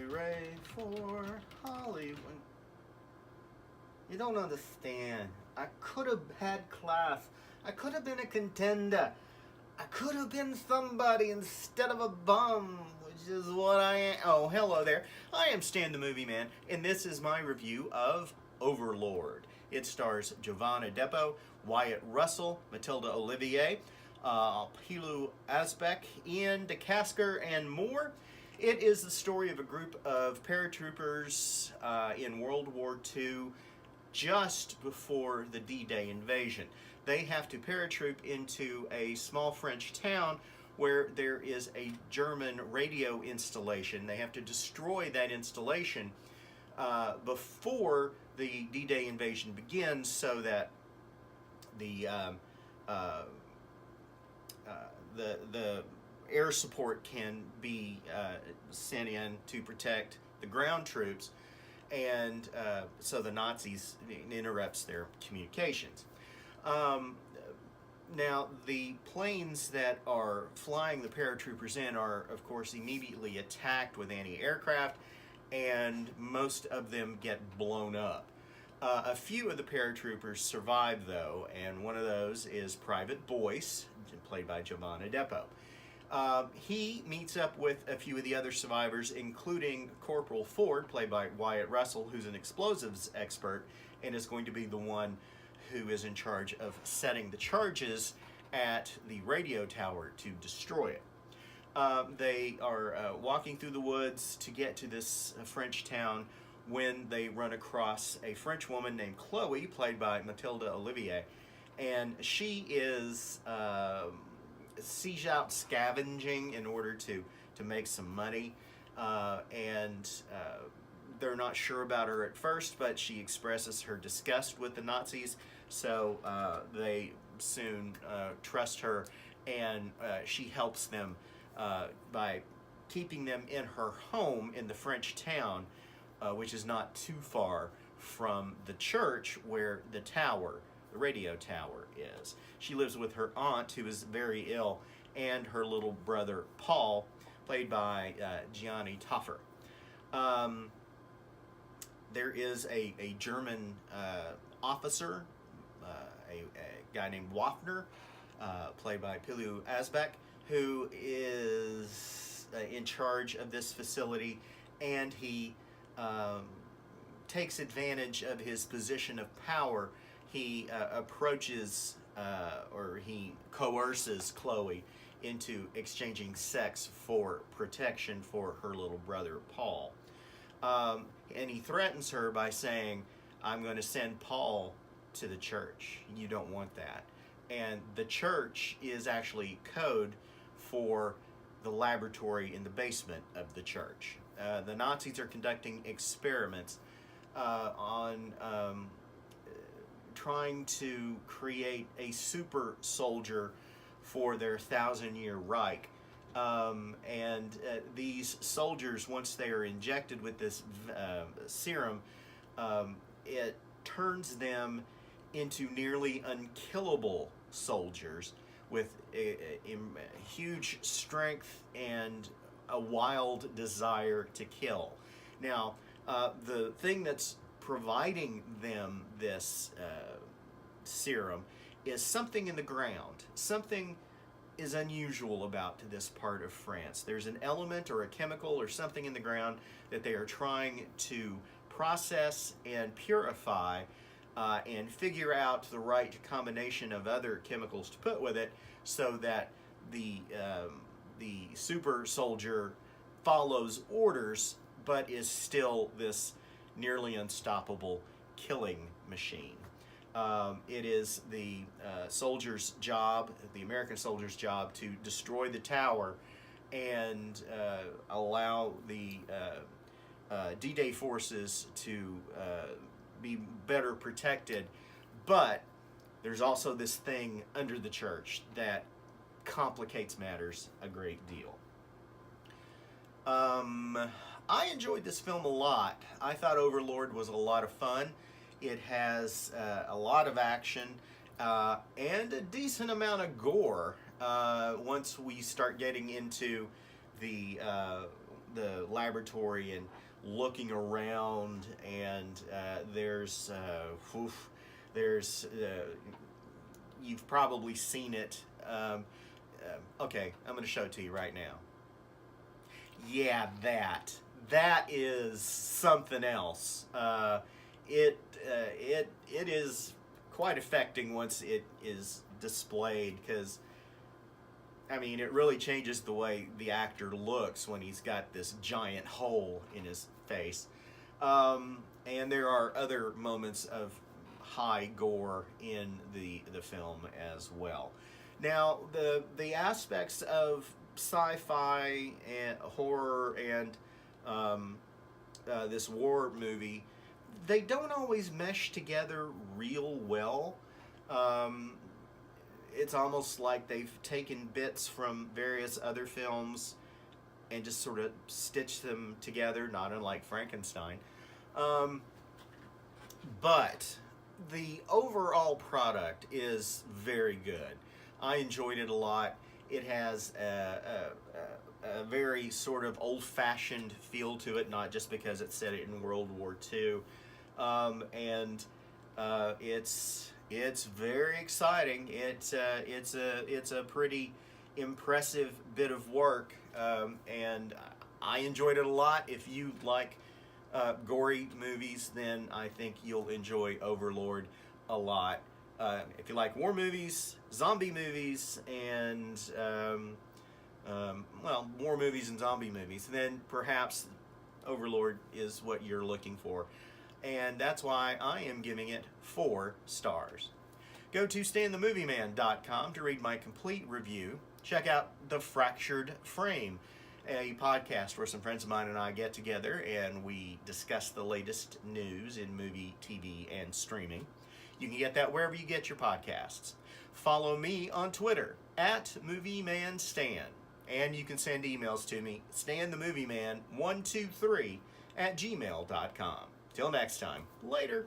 Hooray for Hollywood. You don't understand. I could have had class. I could have been a contender. I could have been somebody instead of a bum, which is what I am. Oh, hello there. I am Stan the Movie Man, and this is my review of Overlord. It stars Giovanna Depo, Wyatt Russell, Matilda Olivier, Pilu Asbeck, Ian DeCasker, and more. It is the story of a group of paratroopers in World War II just before the D-Day invasion. They have to paratroop into a small French town where there is a German radio installation. They have to destroy that installation before the D-Day invasion begins so that the air support can be sent in to protect the ground troops, and so the Nazis interrupts their communications. Now, the planes that are flying the paratroopers in are, of course, immediately attacked with anti-aircraft, and most of them get blown up. A few of the paratroopers survive, though, and one of those is Private Boyce, played by Giovanna Depo. He meets up with a few of the other survivors, including Corporal Ford, played by Wyatt Russell, who's an explosives expert and is going to be the one who is in charge of setting the charges at the radio tower to destroy it. They are walking through the woods to get to this French town when they run across a French woman named Chloe, played by Matilda Olivier, and she is siege out scavenging in order to make some money, and they're not sure about her at first, but she expresses her disgust with the Nazis, so they soon trust her, and she helps them by keeping them in her home in the French town, which is not too far from the church where the radio tower is. She lives with her aunt, who is very ill, and her little brother Paul, played by Gianni Toffer. There is a German officer, a guy named Waffner, played by Pilu Asbeck, who is in charge of this facility, and he takes advantage of his position of power. He approaches or he coerces Chloe into exchanging sex for protection for her little brother Paul. And he threatens her by saying, "I'm going to send Paul to the church. You don't want that." And the church is actually code for the laboratory in the basement of the church. The Nazis are conducting experiments on trying to create a super soldier for their 1,000-year Reich. And these soldiers, once they are injected with this serum, it turns them into nearly unkillable soldiers with a huge strength and a wild desire to kill. Now, the thing that's providing them this serum is something in the ground. Something is unusual about this part of France. There's an element or a chemical or something in the ground that they are trying to process and purify and figure out the right combination of other chemicals to put with it so that the super soldier follows orders but is still this nearly unstoppable killing machine. It is the soldier's job, the American soldier's job, to destroy the tower and allow the D-Day forces to be better protected. But there's also this thing under the church that complicates matters a great deal. I enjoyed this film a lot. I thought Overlord was a lot of fun. It has a lot of action and a decent amount of gore once we start getting into the the laboratory and looking around, and there's you've probably seen it. Okay, I'm going to show it to you right now. Yeah, that is something else. It is quite affecting once it is displayed, because I mean, it really changes the way the actor looks when he's got this giant hole in his face. And there are other moments of high gore in the film as well. Now, the aspects of sci-fi and horror and this war movie, they don't always mesh together real well. It's almost like they've taken bits from various other films and just sort of stitched them together, not unlike Frankenstein. But the overall product is very good. I enjoyed it a lot. It has a very sort of old-fashioned feel to it, not just because it set it in World War II. And it's very exciting. It's a pretty impressive bit of work, and I enjoyed it a lot. If you like gory movies, then I think you'll enjoy Overlord a lot. If you like war movies, zombie movies, and war movies and zombie movies, then perhaps Overlord is what you're looking for. And that's why I am giving it 4 stars. Go to StanTheMovieMan.com to read my complete review. Check out The Fractured Frame, a podcast where some friends of mine and I get together and we discuss the latest news in movie, TV, and streaming. You can get that wherever you get your podcasts. Follow me on Twitter, @MovieManStan. And you can send emails to me, StanTheMovieMan123 @gmail.com. Till next time, later.